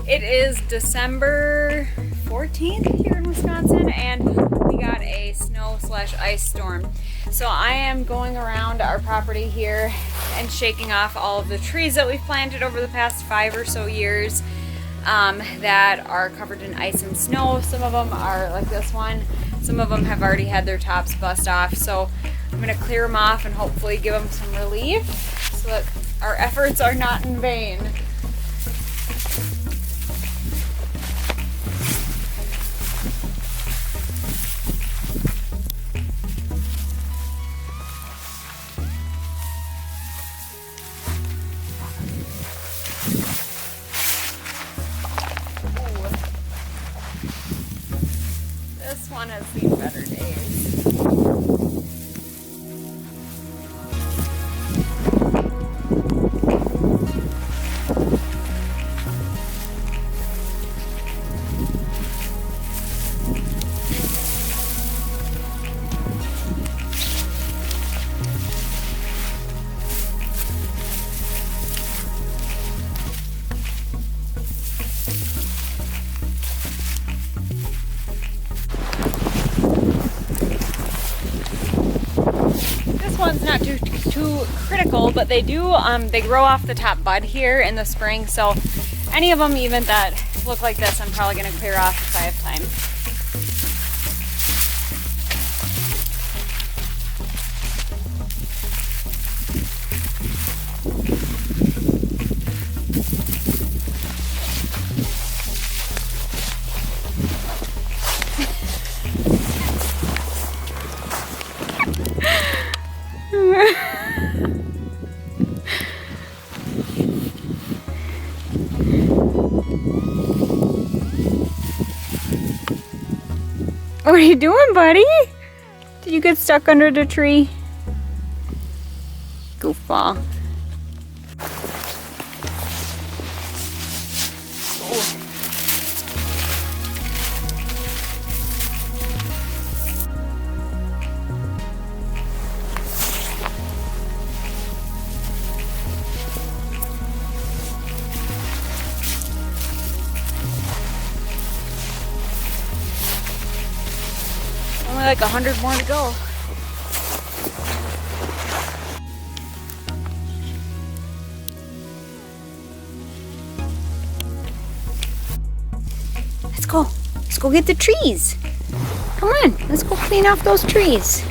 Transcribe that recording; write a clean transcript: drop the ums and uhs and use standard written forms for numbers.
It is December 14th here in Wisconsin, and we got a snow/ice storm. So I am going around our property here and shaking off all of the trees that we've planted over the past 5 or so years that are covered in ice and snow. Some of them are like this one. Some of them have already had their tops bust off. So I'm going to clear them off and hopefully give them some relief so that our efforts are not in vain. This one has seen better days. One's not too critical, but they grow off the top bud here in the spring, so any of them even that look like this I'm probably going to clear off if I have time. What are you doing, buddy? Did you get stuck under the tree? Goofball. Oh. Only like 100 more to go. Let's go. Let's go get the trees. Come on, let's go clean off those trees.